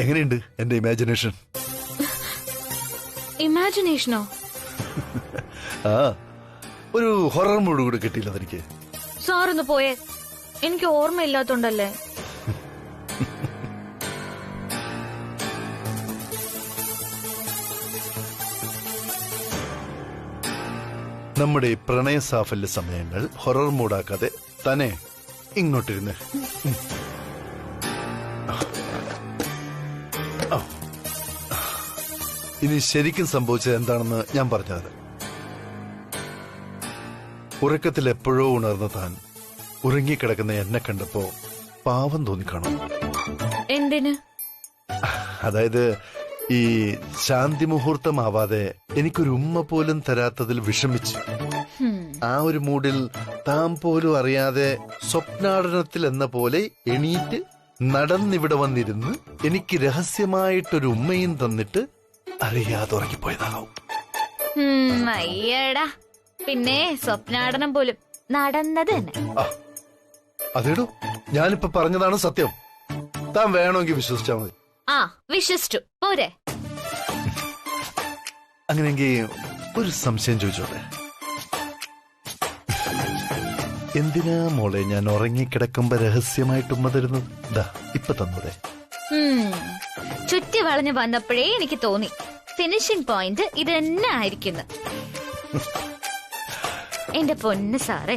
എങ്ങനെയുണ്ട് എന്റെ ഇമാജിനേഷൻ? ഇമാജിനേഷനോ? ആ, ഒരു ഹൊറർ മൂഡ് കൂടെ കിട്ടിയില്ല തനിക്ക്? സാറൊന്ന് പോയേ, എനിക്ക് ഓർമ്മയില്ലാത്തോണ്ടല്ലേ. നമ്മുടെ പ്രണയ സാഫല്യ സമയങ്ങൾ ഹൊറർ മൂഡാക്കാതെ തന്നെ ഇങ്ങോട്ടിരുന്ന്. ഇനി ശരിക്കും സംഭവിച്ചത് എന്താണെന്ന് ഞാൻ പറഞ്ഞത്. ഉറക്കത്തിൽ എപ്പോഴോ ഉണർന്ന താൻ ഉറങ്ങിക്കിടക്കുന്ന എന്നെ കണ്ടപ്പോ പാവം തോന്നിക്കാണും. എന്തിന്? അതായത് ഈ ശാന്തി മുഹൂർത്തമാവാതെ എനിക്കൊരു ഉമ്മ പോലും തരാത്തതിൽ വിഷമിച്ചു. ആ ഒരു മൂഡിൽ താൻ പോലും അറിയാതെ സ്വപ്നാടനത്തിൽ എന്ന പോലെ എണീറ്റ് നടന്നിവിടെ വന്നിരുന്ന് എനിക്ക് രഹസ്യമായിട്ടൊരു ഉമ്മയും തന്നിട്ട് അറിയാതെ ഉറങ്ങിപ്പോയതാവും. അയ്യടാ, പിന്നെ സ്വപ്നാടനം പോലും നടന്നത് തന്നെ. അതേടോ, ഞാനിപ്പോ പറഞ്ഞതാണ് സത്യം. താൻ വേണമെങ്കിൽ വിശ്വസിച്ചാ മതി. ആ, വിശ്വസിച്ചു പോരെ. അങ്ങനെയെങ്കിൽ ഒരു സംശയം ചോദിച്ചോട്ടെ? എന്തിനാ മോളെ ഞാൻ ഉറങ്ങിക്കിടക്കുമ്പോ രഹസ്യമായിട്ട് ഉമ്മ തരുന്നത്? ദാ ഇപ്പൊ തന്നൂടെ? ചുറ്റി വളഞ്ഞു വന്നപ്പോഴേ എനിക്ക് തോന്നി ഫിനിഷിംഗ് പോയിന്റ് ഇത് തന്നെ ആയിരിക്കുന്നു. എന്റെ പൊന്ന് സാറേ,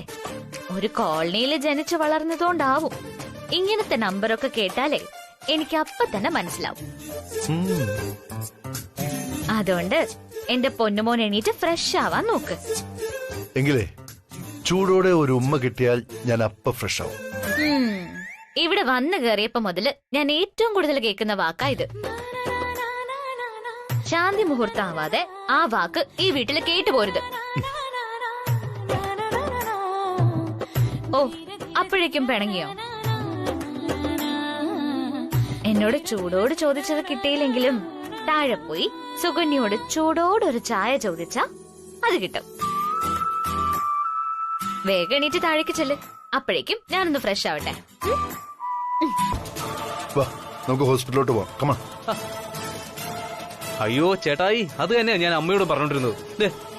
ഒരു കോളനിയിൽ ജനിച്ചു വളർന്നതുകൊണ്ടാവും ഇങ്ങനത്തെ നമ്പറൊക്കെ കേട്ടാലേ എനിക്ക് അപ്പൊ തന്നെ മനസ്സിലാവും. അതുകൊണ്ട് എന്റെ പൊന്നുമോൻ എണീറ്റ് ഫ്രഷ് ആവാൻ നോക്ക്. എങ്കിലേ ചൂടോടെ ഒരു ഉമ്മ കിട്ടിയാൽ ഞാൻ അപ്പ ഫ്രഷ് ആവും. ഇവിടെ വന്നു കയറിയപ്പോ മുതല് ഞാൻ ഏറ്റവും കൂടുതൽ കേൾക്കുന്ന വാക്കാ ഇത്. ശാന്തി മുഹൂർത്താവാതെ ആ വാക്ക് ഈ വീട്ടില് കേട്ടുപോരുത്. ഓ, അപ്പോഴേക്കും പിണങ്ങിയോ? എന്നോട് ചൂടോട് ചോദിച്ചത് കിട്ടിയില്ലെങ്കിലും താഴെ പോയി സുകന്യോട് ചൂടോടൊരു ചായ ചോദിച്ചാ അത് കിട്ടും. വേഗം എണീറ്റ് താഴേക്ക് ചെല്ല്, അപ്പോഴേക്കും ഞാനൊന്ന് ഫ്രഷ് ആവട്ടെ. നമുക്ക് ഹോസ്പിറ്റലിലോട്ട് പോവാം. കമാ. അയ്യോ ചേട്ടായി, അത് തന്നെയാ ഞാൻ അമ്മയോട് പറഞ്ഞോണ്ടിരുന്നത്.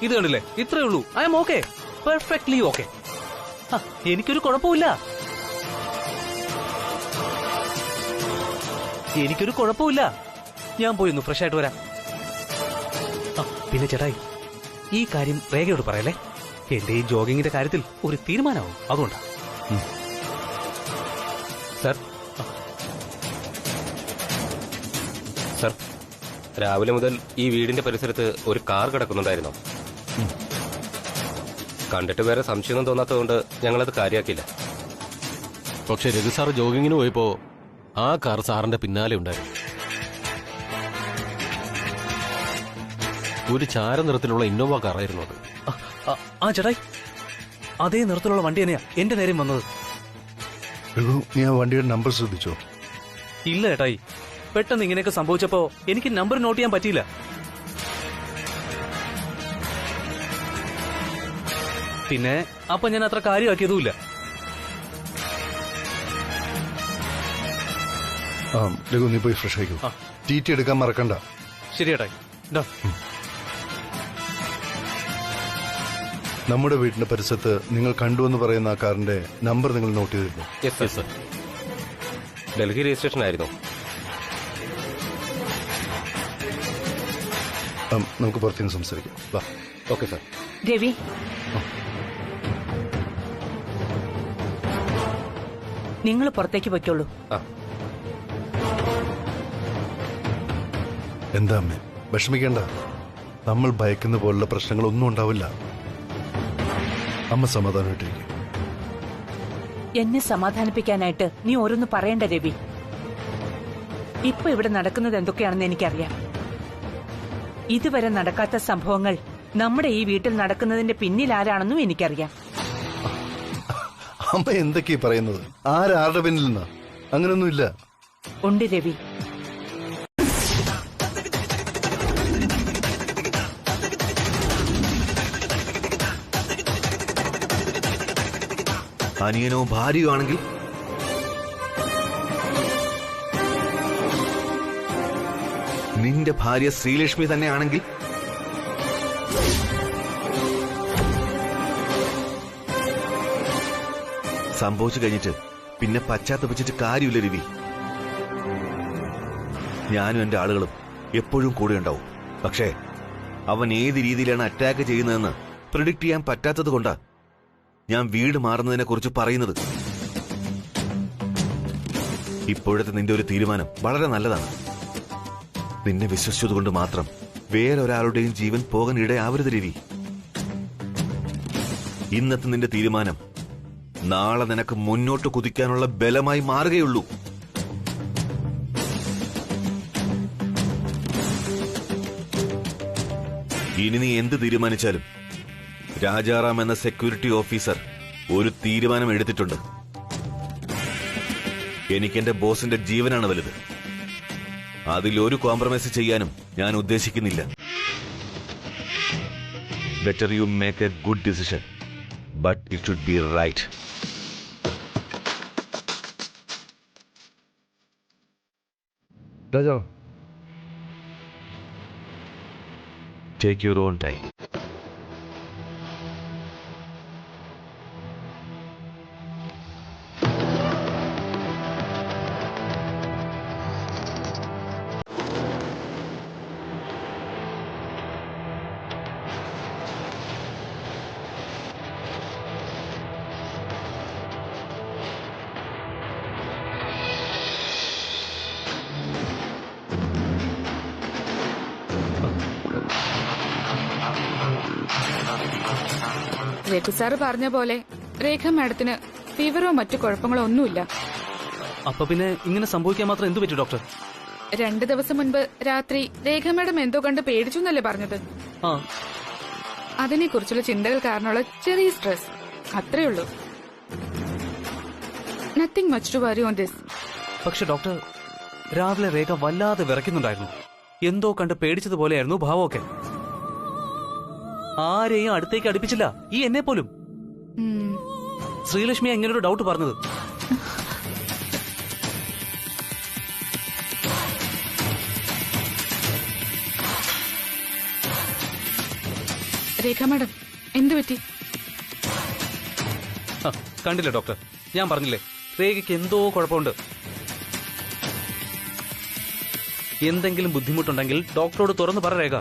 ഇത് കണ്ടില്ലേ, ഇത്രേ ഉള്ളൂ. I M okay, perfectly okay. എനിക്കൊരു കുഴപ്പമില്ല, എനിക്കൊരു കുഴപ്പമില്ല. ഞാൻ പോയി ഒന്ന് ഫ്രഷ് ആയിട്ട് വരാം. പിന്നെ ചേട്ടായി, ഈ കാര്യം രേഖയോട് പറയല്ലേ. എന്റെ ഈ ജോഗിങ്ങിന്റെ കാര്യത്തിൽ ഒരു തീരുമാനമാവും, അതുകൊണ്ടാ. സർ, സർ, രാവിലെ മുതൽ ഈ വീടിന്റെ പരിസരത്ത് ഒരു കാർ കിടക്കുന്നുണ്ടായിരുന്നോ? കണ്ടിട്ട് വേറെ സംശയമൊന്നും തോന്നാത്തതുകൊണ്ട് ഞങ്ങളത് കാര്യമാക്കില്ല. പക്ഷെ രഘു സാർ ജോഗിങ്ങിന് പോയപ്പോ ആ കാർ സാറിന്റെ പിന്നാലെ ഉണ്ടായിരുന്നു. ഒരു ചാര നിറത്തിലുള്ള ഇന്നോവ കാറായിരുന്നു അത്. ആ ചേട്ടായി, അതേ നിറത്തിലുള്ള വണ്ടി തന്നെയാ എന്റെ നേരം വന്നത്. നീ ആ വണ്ടിയുടെ നമ്പർ ശ്രദ്ധിച്ചോ? ഇല്ല ചേട്ടായി, പെട്ടെന്ന് ഇങ്ങനെയൊക്കെ സംഭവിച്ചപ്പോ എനിക്ക് നമ്പർ നോട്ട് ചെയ്യാൻ പറ്റിയില്ല. പിന്നെ അപ്പൊ ഞാൻ അത്ര കാര്യമാക്കിയതുമില്ല. രഘു, നീ പോയി ഫ്രഷ് ആയിക്കോ. ടി എടുക്കാൻ മറക്കണ്ട. ശരി ചേട്ടായി. നമ്മുടെ വീടിന്റെ പരിസരത്ത് നിങ്ങൾ കണ്ടുവെന്ന് പറയുന്ന ആ കാറിന്റെ നമ്പർ നിങ്ങൾ നോട്ട് ചെയ്തിരുന്നു? Yes sir. ഡൽഹി രജിസ്ട്രേഷൻ ആയിരുന്നു. നമുക്ക് പുറത്തുനിന്ന് സംസാരിക്കാം. വാ. Okay sir. രവി, നിങ്ങൾ പുറത്തേക്ക് പൊയ്ക്കോളൂ. എന്താ അമ്മേ, വിഷമിക്കേണ്ട. നമ്മൾ ഭയക്കുന്ന പോലുള്ള പ്രശ്നങ്ങളൊന്നും ഉണ്ടാവില്ല. അമ്മ സമാധാനമായിട്ടിരിക്കും. എന്നെ സമാധാനിപ്പിക്കാനായിട്ട് നീ ഓരോന്ന് പറയണ്ട രവി. ഇപ്പൊ ഇവിടെ നടക്കുന്നത് എന്തൊക്കെയാണെന്ന് എനിക്കറിയാം. ഇതുവരെ നടക്കാത്ത സംഭവങ്ങൾ നമ്മുടെ ഈ വീട്ടിൽ നടക്കുന്നതിന്റെ പിന്നിൽ ആരാണെന്നും എനിക്കറിയാം. അമ്മ എന്തൊക്കെയാ പറയുന്നത്? ആരുടെ പിന്നിൽ നിന്നാ? അങ്ങനൊന്നുമില്ല. ഉണ്ട് രവി. അനിയനോ ഭാര്യയോ ആണെങ്കിൽ നിന്റെ ഭാര്യ ശ്രീലക്ഷ്മി തന്നെയാണെങ്കിൽ സംഭവിച്ചു കഴിഞ്ഞിട്ട് പിന്നെ പശ്ചാത്തപിച്ചിട്ട് കാര്യമില്ല രവി. ഞാനും എന്റെ ആളുകളും എപ്പോഴും കൂടെ ഉണ്ടാവും. പക്ഷേ അവൻ ഏത് രീതിയിലാണ് അറ്റാക്ക് ചെയ്യുന്നതെന്ന് പ്രിഡിക്ട് ചെയ്യാൻ പറ്റാത്തത് കൊണ്ടാ ഞാൻ വീട് മാറുന്നതിനെ കുറിച്ച് പറയുന്നത്. ഇപ്പോഴത്തെ നിന്റെ ഒരു തീരുമാനം വളരെ നല്ലതാണ്. നിന്നെ വിശ്വസിച്ചതുകൊണ്ട് മാത്രം വേറൊരാളുടെയും ജീവൻ പോകാൻ ഇടയാവരുത് രവി. ഇന്നത്തെ നിന്റെ തീരുമാനം നാളെ നിനക്ക് മുന്നോട്ട് കുതിക്കാനുള്ള ബലമായി മാറുകയുള്ളൂ. ഇനി നീ എന്ത് തീരുമാനിച്ചാലും രാജാറാം എന്ന സെക്യൂരിറ്റി ഓഫീസർ ഒരു തീരുമാനം എടുത്തിട്ടുണ്ട്. എനിക്കെന്റെ ബോസിന്റെ ജീവനാണ് വലുത്. അതിലൊരു കോംപ്രമൈസ് ചെയ്യാനും ഞാൻ ഉദ്ദേശിക്കുന്നില്ല. Better you make a good decision, but it should be right. Raja, take your own time. Raghu sir പറഞ്ഞ പോലെ രേഖ മാഡത്തിന് ഫീവറോ മറ്റു കുഴപ്പങ്ങളോ ഒന്നുമില്ല. അപ്പൊ പിന്നെ ഇങ്ങനെ സംഭവിക്കാൻ മാത്രം എന്തു പറ്റി ഡോക്ടർ? 2 ദിവസം മുൻപ് രാത്രി രേഖ മാഡം എന്തോ കണ്ട് പേടിച്ചു എന്നല്ലേ പറഞ്ഞത്? ആ, അതിനെ കുറിച്ചുള്ള ചിന്തകൾ കാരണമുള്ള ചെറിയ സ്ട്രെസ്, അത്രേ ഉള്ളൂ. Nothing much to worry on this. പക്ഷെ ഡോക്ടർ, രാവിലെ രേഖ വല്ലാതെ വിറയ്ക്കുന്നുണ്ടായിരുന്നു. എന്തോ കണ്ട് പേടിച്ചതുപോലെയായിരുന്നു ഭാവമൊക്കെ. ആരെയും അടുത്തേക്ക് അടുപ്പിച്ചില്ല, ഈ എന്നെ പോലും. ശ്രീലക്ഷ്മി എങ്ങനൊരു ഡൗട്ട് പറഞ്ഞത്. രേഖ മാഡം എന്തു പറ്റി? കണ്ടില്ല ഡോക്ടർ, ഞാൻ പറഞ്ഞില്ലേ രേഖയ്ക്ക് എന്തോ കുഴപ്പമുണ്ട്. എന്തെങ്കിലും ബുദ്ധിമുട്ടുണ്ടെങ്കിൽ ഡോക്ടറോട് തുറന്നു പറ രേഖ.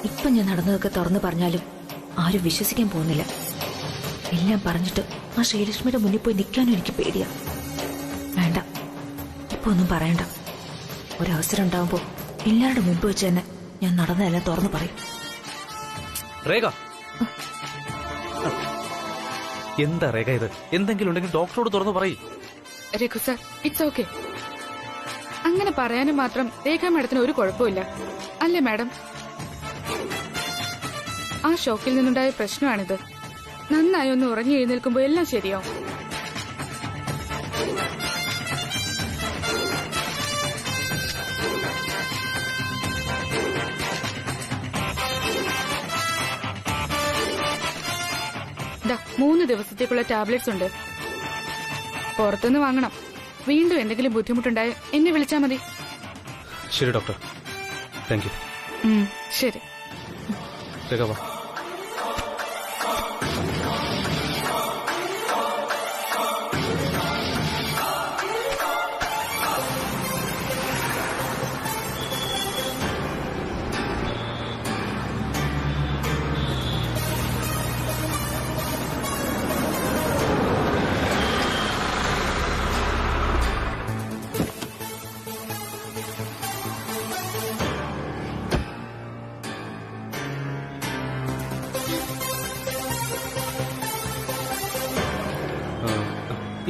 ഇപ്പൊ ഞാൻ നടന്നതൊക്കെ തുറന്നു പറഞ്ഞാലും ആരും വിശ്വസിക്കാൻ പോകുന്നില്ല. എല്ലാം പറഞ്ഞിട്ട് ആ ശ്രീലക്ഷ്മിയുടെ മുന്നിൽ പോയി നിൽക്കാനും എനിക്ക് പേടിയാ. വേണ്ട, ഇപ്പൊ ഒന്നും പറയണ്ട. ഒരവസരം ഉണ്ടാവുമ്പോ എല്ലാവരുടെ മുൻപ് വെച്ച് തന്നെ ഞാൻ നടന്നതെല്ലാം തുറന്നു പറയും. രേഖ, എന്താ രേഖ ഇത്? എന്തെങ്കിലും ഉണ്ടെങ്കിൽ ഡോക്ടറോട് തുറന്നു പറയും. Raghu sir, it's okay. അങ്ങനെ പറയാനും മാത്രം രേഖ മാഡത്തിന് ഒരു കുഴപ്പമില്ല അല്ലേ മാഡം? ആ ഷോക്കിൽ നിന്നുണ്ടായ പ്രശ്നമാണിത്. നന്നായി ഒന്ന് ഉറങ്ങി എഴുന്നേൽക്കുമ്പോ എല്ലാം ശരിയാവും. ദാ 3 ദിവസത്തേക്കുള്ള ടാബ്ലറ്റ്സ് ഉണ്ട്. പുറത്തുനിന്ന് വാങ്ങണം. വീണ്ടും എന്തെങ്കിലും ബുദ്ധിമുട്ടുണ്ടായ എന്നെ വിളിച്ചാൽ മതി. ശരി ഡോക്ടർ, താങ്ക് യു. ശരി രേഖ വാ.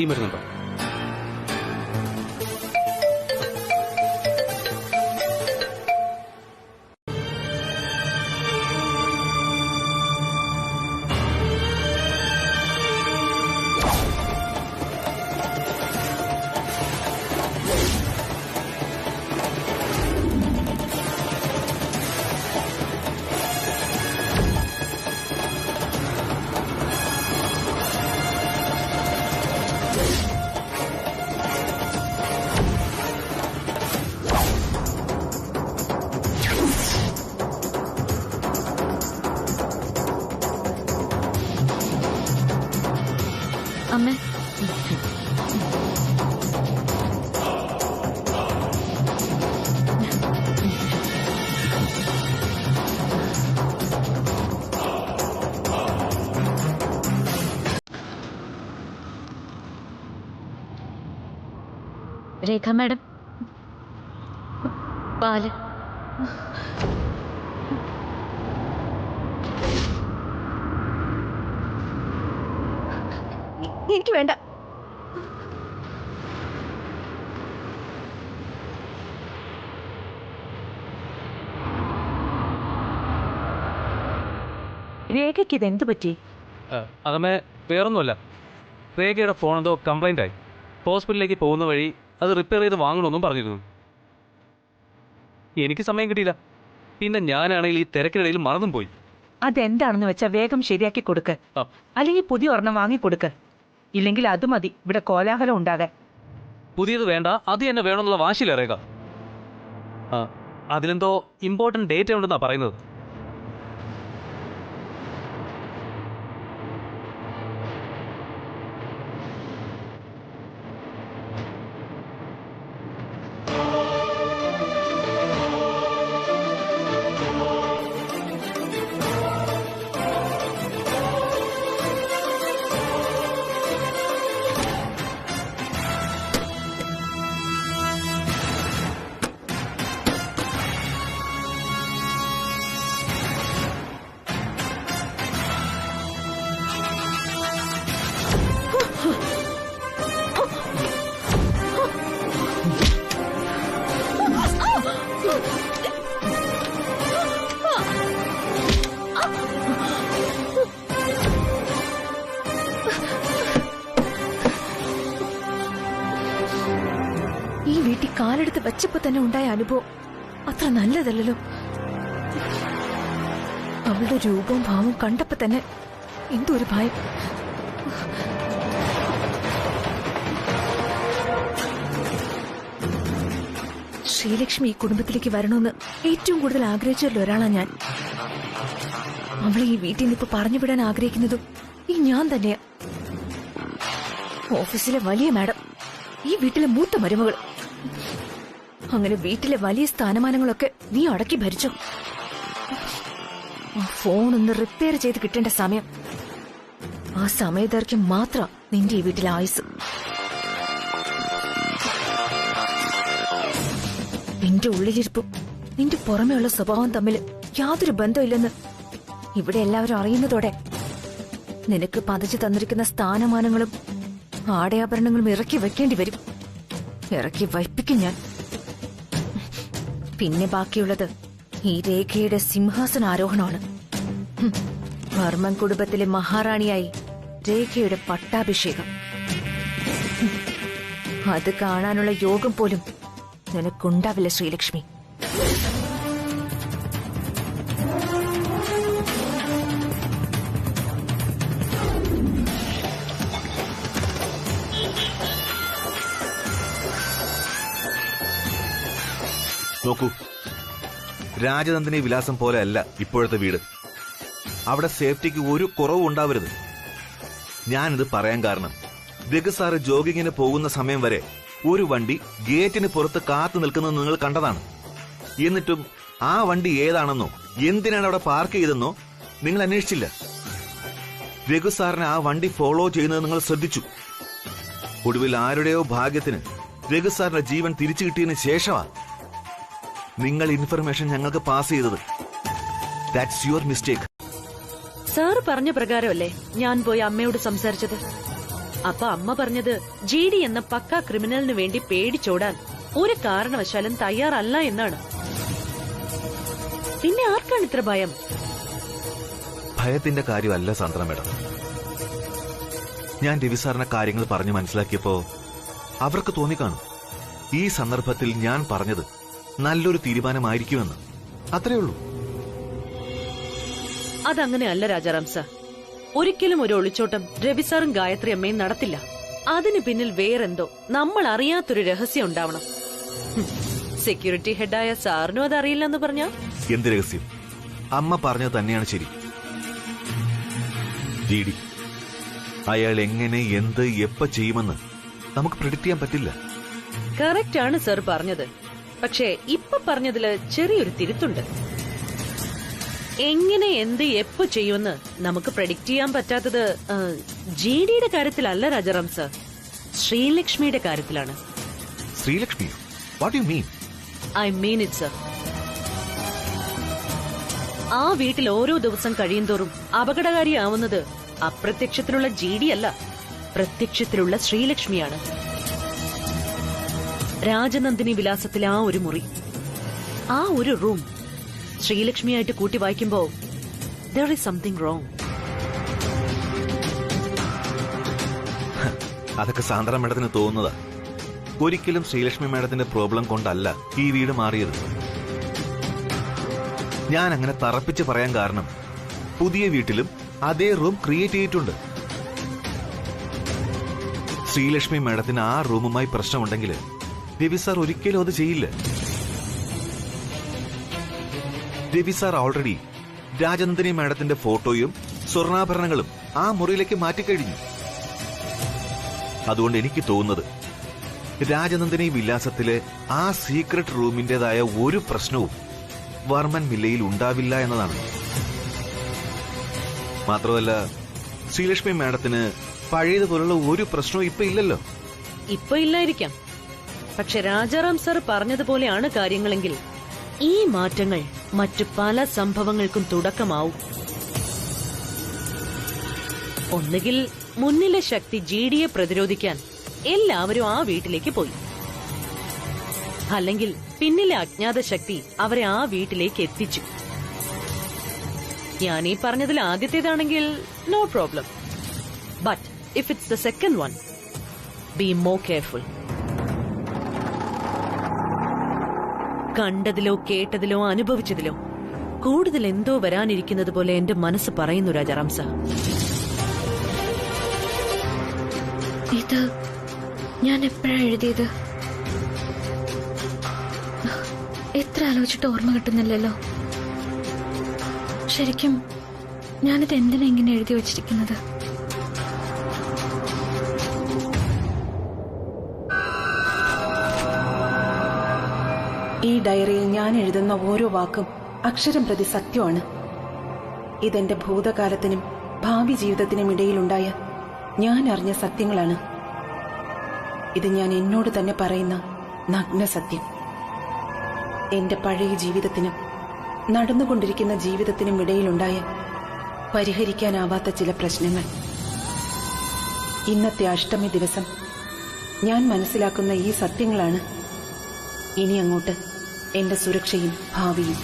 ഈ മരുന്നുണ്ടോ? അമ്മേ രേഖ മാഡം പാല്. എനിക്ക് വേണ്ട. രേഖയ്ക്ക് ഇതെന്തു പറ്റി? അതമ്മേ വേറൊന്നുമല്ല, രേഖയുടെ ഫോൺ എന്തോ കംപ്ലൈൻ്റ് ആയി. ഹോസ്പിറ്റലിലേക്ക് പോകുന്ന വഴി അത് റിപ്പയർ ചെയ്ത് വാങ്ങണമെന്നും പറഞ്ഞിരുന്നു. എനിക്ക് സമയം കിട്ടിയില്ല. പിന്നെ ഞാനാണെങ്കിൽ ഈ തിരക്കിനിടയിൽ മറന്നും പോയി. അതെന്താണെന്ന് വെച്ചാൽ വേഗം ശരിയാക്കി കൊടുക്ക്, അല്ലെങ്കിൽ പുതിയ ഒരെണ്ണം വാങ്ങിക്കൊടുക്ക്. ഇല്ലെങ്കിൽ അത് മതി ഇവിടെ കോലാഹലം ഉണ്ടാകാൻ. പുതിയത് വേണ്ട, അത് തന്നെ വേണമെന്നുള്ള വാശിയില്ല രേഖ. അതിലെന്തോ ഇമ്പോർട്ടൻറ്റ് ഡേറ്റ് ഉണ്ടെന്നാണ് പറയുന്നത്. ഈ വീട്ടിൽ കാലെടുത്ത് വെച്ചപ്പോ തന്നെ ഉണ്ടായ അനുഭവം അത്ര നല്ലതല്ലോ. അവളുടെ രൂപവും ഭാവവും കണ്ടപ്പോ തന്നെ എന്തോ ഒരു ഭയം. ശ്രീലക്ഷ്മി ഈ കുടുംബത്തിലേക്ക് വരണമെന്ന് ഏറ്റവും കൂടുതൽ ആഗ്രഹിച്ചല്ലോ ഒരാളാണ് ഞാൻ. അവളെ ഈ വീട്ടിൽ നിന്ന് ഇപ്പൊ പറഞ്ഞുവിടാൻ ആഗ്രഹിക്കുന്നതും ഈ ഞാൻ തന്നെയാ. ഓഫീസിലെ വലിയ മാഡം, ഈ വീട്ടിലെ മൂത്ത മരുമകൾ, അങ്ങനെ വീട്ടിലെ വലിയ സ്ഥാനമാനങ്ങളൊക്കെ നീ അടക്കി ഭരിച്ചോ. ആ ഫോൺ ഒന്ന് റിപ്പയർ ചെയ്ത് കിട്ടേണ്ട സമയം, ആ സമയദൈർഘ്യം മാത്രം നിന്റെ ഈ വീട്ടിലെ ആയുസ്. നിന്റെ ഉള്ളിലിരിപ്പും നിന്റെ പുറമെയുള്ള സ്വഭാവം തമ്മിൽ യാതൊരു ബന്ധമില്ലെന്ന് ഇവിടെ എല്ലാവരും അറിയുന്നതോടെ നിനക്ക് പതിച്ചു തന്നിരിക്കുന്ന സ്ഥാനമാനങ്ങളും ആടയാഭരണങ്ങളും ഇറക്കി വെക്കേണ്ടി വരും. ഇറക്കി വയ്പ്പിക്കും ഞാൻ. പിന്നെ ബാക്കിയുള്ളത് ഈ രേഖയുടെ സിംഹാസനാരോഹണമാണ്. വർമ്മൻ കുടുംബത്തിലെ മഹാറാണിയായി രേഖയുടെ പട്ടാഭിഷേകം. അത് കാണാനുള്ള യോഗം പോലും നിനക്കുണ്ടാവില്ല ശ്രീലക്ഷ്മി. നോക്കൂ, രാജനന്ദിനി വിലാസം പോലെ അല്ല ഇപ്പോഴത്തെ വീട്. അവിടെ സേഫ്റ്റിക്ക് ഒരു കുറവും ഉണ്ടാവരുത്. ഞാനിത് പറയാൻ കാരണം, രഘു സാറ് ജോഗിങ്ങിന് പോകുന്ന സമയം വരെ ഒരു വണ്ടി ഗേറ്റിന് പുറത്ത് കാത്തു നിൽക്കുന്നത് നിങ്ങൾ കണ്ടതാണ്. എന്നിട്ടും ആ വണ്ടി ഏതാണെന്നോ എന്തിനാണ് അവിടെ പാർക്ക് ചെയ്തെന്നോ നിങ്ങൾ അന്വേഷിച്ചില്ല. രഘു സാറിനെ ആ വണ്ടി ഫോളോ ചെയ്യുന്നത് നിങ്ങൾ ശ്രദ്ധിച്ചു. ഒടുവിൽ ആരുടെയോ ഭാഗ്യത്തിന് രഘു സാറിന്റെ ജീവൻ തിരിച്ചു കിട്ടിയതിന് ശേഷമാണ് നിങ്ങൾ ഇൻഫർമേഷൻ ഞങ്ങൾക്ക് പാസ് ചെയ്തത്. That's your mistake. സാറ് പറഞ്ഞ പ്രകാരമല്ലേ ഞാൻ പോയി അമ്മയോട് സംസാരിച്ചത്. അപ്പൊ അമ്മ പറഞ്ഞത് GD എന്ന പക്കാ ക്രിമിനലിന് വേണ്ടി പേടിച്ചോടാൻ ഒരു കാരണവശാലും തയ്യാറല്ല എന്നാണ്. പിന്നെ ആർക്കാണ് ഇത്ര ഭയം? ഭയത്തിന്റെ കാര്യമല്ല സാന്ദ്ര മേഡം. ഞാൻ രവി സാറിന്റെ കാര്യങ്ങൾ പറഞ്ഞു മനസ്സിലാക്കിയപ്പോ അവർക്ക് തോന്നിക്കാണും ഈ സന്ദർഭത്തിൽ ഞാൻ പറഞ്ഞത് നല്ലൊരു തീരുമാനമായിരിക്കുമെന്ന്. അത്രേ ഉള്ളൂ. അതങ്ങനെ അല്ല രാജാറാം സാർ. ഒരിക്കലും ഒരു ഒളിച്ചോട്ടം രവി സാറും ഗായത്രി അമ്മയും നടത്തില്ല. അതിന് പിന്നിൽ വേറെന്തോ നമ്മൾ അറിയാത്തൊരു രഹസ്യം ഉണ്ടാവണം. സെക്യൂരിറ്റി ഹെഡായ സാറിനും അതറിയില്ലെന്ന് പറഞ്ഞാ എന്ത് രഹസ്യം? അമ്മ പറഞ്ഞത് തന്നെയാണ് ശരി. GD അയാൾ എങ്ങനെ എന്ത് എപ്പ ചെയ്യുമെന്ന് നമുക്ക് പ്രെഡിക്റ്റ് ചെയ്യാൻ പറ്റില്ല. കറക്റ്റ് ആണ് സർ പറഞ്ഞത്. പക്ഷേ ഇപ്പൊ പറഞ്ഞതില് ചെറിയൊരു തിരുത്തുണ്ട്. എങ്ങനെ എന്ത് എപ്പോ ചെയ്യുമെന്ന് നമുക്ക് പ്രെഡിക്റ്റ് ചെയ്യാൻ പറ്റാത്തത് ജിഡിയുടെ കാര്യത്തിലല്ല രാജാറാം സർ, ശ്രീലക്ഷ്മിയുടെ കാര്യത്തിലാണ്. ശ്രീലക്ഷ്മിയോ? What you mean? I mean it sir. ആ വീട്ടിൽ ഓരോ ദിവസം കഴിയുന്തോറും അപകടകാരിയാവുന്നത് അപ്രത്യക്ഷത്തിലുള്ള ജിഡി അല്ല, പ്രത്യക്ഷത്തിലുള്ള ശ്രീലക്ഷ്മിയാണ്. രാജനന്ദിനി വിലാസത്തിലെ ആ ഒരു മുറി, ആ ഒരു റൂം ശ്രീലക്ഷ്മിയായിട്ട് കൂട്ടി വായിക്കുമ്പോ there is something wrong. അതൊക്കെ സാന്ദ്ര മേഡത്തിന് തോന്നുന്നതാ. ഒരിക്കലും ശ്രീലക്ഷ്മി മേഡത്തിന്റെ പ്രോബ്ലം കൊണ്ടല്ല ഈ വീട് മാറിയത്. ഞാൻ അങ്ങനെ തറപ്പിച്ച് പറയാൻ കാരണം പുതിയ വീട്ടിലും അതേ റൂം ക്രിയേറ്റ് ചെയ്തിട്ടുണ്ട്. ശ്രീലക്ഷ്മി മേഡത്തിന് ആ റൂമുമായി പ്രശ്നമുണ്ടെങ്കിൽ രവി സാർ ഒരിക്കലും അത് ചെയ്യില്ല. രവി സാർ ഓൾറെഡി രാജനന്ദിനി മാഡത്തിന്റെ ഫോട്ടോയും സ്വർണ്ണാഭരണങ്ങളും ആ മുറിയിലേക്ക് മാറ്റിക്കഴിഞ്ഞു. അതുകൊണ്ട് എനിക്ക് തോന്നുന്നത് രാജനന്ദിനി വിലാസത്തിലെ ആ സീക്രട്ട് റൂമിന്റേതായ ഒരു പ്രശ്നവും വർമ്മൻ വില്ലയിൽ ഉണ്ടാവില്ല എന്നതാണ്. മാത്രമല്ല ശ്രീലക്ഷ്മി മാഡത്തിന് പഴയതുപോലുള്ള ഒരു പ്രശ്നവും ഇപ്പൊ ഇല്ലല്ലോ. ഇപ്പൊ ഇല്ലായിരിക്കാം, പക്ഷെ രാജാറാം സർ പറഞ്ഞതുപോലെയാണ് കാര്യങ്ങളെങ്കിൽ ഈ മാറ്റങ്ങൾ മറ്റു പല സംഭവങ്ങൾക്കും തുടക്കമാവും. ഒന്നുകിൽ മുന്നിലെ ശക്തി ജിഡിയെ പ്രതിരോധിക്കാൻ എല്ലാവരും ആ വീട്ടിലേക്ക് പോയി, അല്ലെങ്കിൽ പിന്നിലെ അജ്ഞാത ശക്തി അവരെ ആ വീട്ടിലേക്ക് എത്തിച്ചു. ഞാനീ പറഞ്ഞതിൽ ആദ്യത്തേതാണെങ്കിൽ no problem, but if it's the second one, be more careful. കണ്ടതിലോ കേട്ടതിലോ അനുഭവിച്ചതിലോ കൂടുതൽ എന്തോ വരാനിരിക്കുന്നത് പോലെ എന്റെ മനസ്സ് പറയുന്നു രാജാറാം സർ. ഇത് ഞാൻ എപ്പോഴാ എഴുതിയത്? എത്ര ആലോചിച്ചിട്ട് ഓർമ്മ കിട്ടുന്നില്ലല്ലോ. ശരിക്കും ഞാനിത് എന്തിനാ ഇങ്ങനെ എഴുതി വച്ചിരിക്കുന്നത്? ഈ ഡയറിയിൽ ഞാൻ എഴുതുന്ന ഓരോ വാക്കും അക്ഷരം പ്രതി സത്യമാണ്. ഇതെന്റെ ഭൂതകാലത്തിനും ഭാവി ജീവിതത്തിനും ഇടയിലുണ്ടായ ഞാൻ അറിഞ്ഞ സത്യങ്ങളാണ്. ഇത് ഞാൻ എന്നോട് തന്നെ പറയുന്ന നഗ്ന സത്യം. എന്റെ പഴയ ജീവിതത്തിനും നടന്നുകൊണ്ടിരിക്കുന്ന ജീവിതത്തിനും ഇടയിലുണ്ടായ പരിഹരിക്കാനാവാത്ത ചില പ്രശ്നങ്ങൾ. ഇന്നത്തെ അഷ്ടമി ദിവസം ഞാൻ മനസ്സിലാക്കുന്ന ഈ സത്യങ്ങളാണ് ഇനി അങ്ങോട്ട് എന്റെ സുരക്ഷയും ഭാവിയും.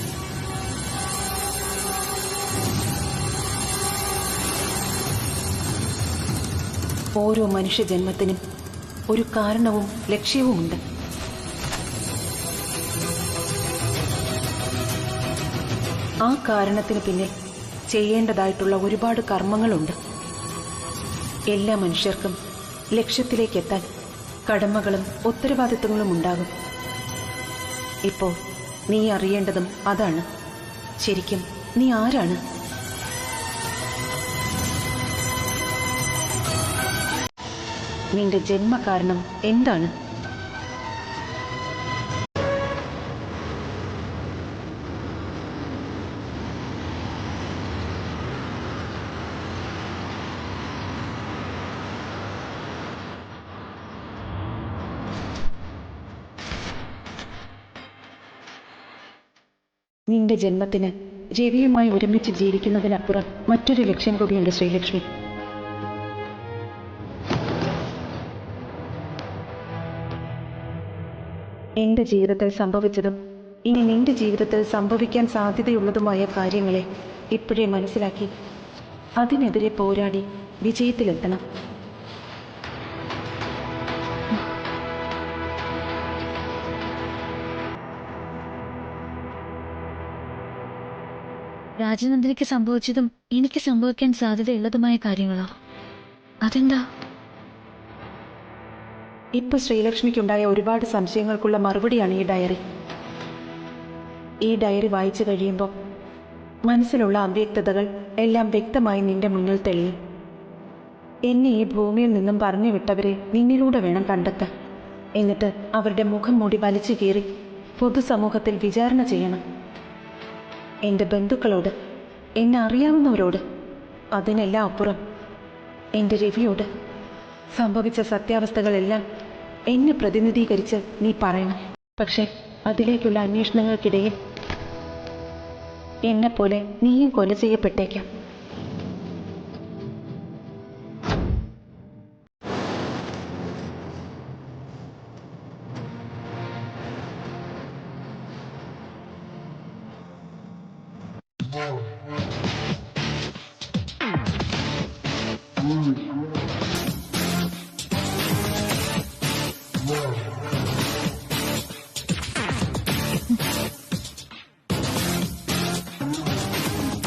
ഓരോ മനുഷ്യജന്മത്തിനും ഒരു കാരണവും ലക്ഷ്യവുമുണ്ട്. ആ കാരണത്തിന് പിന്നിൽ ചെയ്യേണ്ടതായിട്ടുള്ള ഒരുപാട് കർമ്മങ്ങളുണ്ട്. എല്ലാ മനുഷ്യർക്കും ലക്ഷ്യത്തിലേക്കെത്താൻ കടമകളും ഉത്തരവാദിത്തങ്ങളും ഉണ്ടാകും. ഇപ്പോൾ നീ അറിയേണ്ടതും അതാണ്. ശരിക്കും നീ ആരാണ്? നിന്റെ ജന്മകാരണം എന്താണ്? നിന്റെ ജന്മത്തിന് രവിയുമായി ഒരുമിച്ച് ജീവിക്കുന്നതിനപ്പുറം മറ്റൊരു ലക്ഷ്യം കൂടിയുണ്ട് ശ്രീലക്ഷ്മി. എന്റെ ജീവിതത്തിൽ സംഭവിച്ചതും ഇനി നിന്റെ ജീവിതത്തിൽ സംഭവിക്കാൻ സാധ്യതയുള്ളതുമായ കാര്യങ്ങളെ ഇപ്പോഴേ മനസ്സിലാക്കി അതിനെതിരെ പോരാടി വിജയത്തിലെത്തണം. രാജനന്ദിനിക്ക് സംഭവിച്ചതും എനിക്ക് സംഭവിക്കാൻ സാധ്യതയുള്ളതുമായ കാര്യങ്ങളോ? അതെന്താ? ഇപ്പൊ ശ്രീലക്ഷ്മിക്കുണ്ടായ ഒരുപാട് സംശയങ്ങൾക്കുള്ള മറുപടിയാണ് ഈ ഡയറി. ഈ ഡയറി വായിച്ചു കഴിയുമ്പോൾ മനസ്സിലുള്ള അവ്യക്തതകൾ എല്ലാം വ്യക്തമായി നിന്റെ മുന്നിൽ തെളിയും. എന്നെ ഈ ഭൂമിയിൽ നിന്നും പറഞ്ഞു വിട്ടവരെ നിന്നിലൂടെ വേണം കണ്ടെത്താൻ. എന്നിട്ട് അവരുടെ മുഖം മൂടി വലിച്ചു കീറി പൊതുസമൂഹത്തിൽ വിചാരണ ചെയ്യണം. എൻ്റെ ബന്ധുക്കളോട്, എന്നെ അറിയാവുന്നവരോട്, അതിനെല്ലാം അപ്പുറം എൻ്റെ രവിയോട് സംഭവിച്ച സത്യാവസ്ഥകളെല്ലാം എന്നെ പ്രതിനിധീകരിച്ച് നീ പറയണം. പക്ഷേ അതിലേക്കുള്ള അന്വേഷണങ്ങൾക്കിടയിൽ എന്നെപ്പോലെ നീയും കൊല ചെയ്യപ്പെട്ടേക്കാം.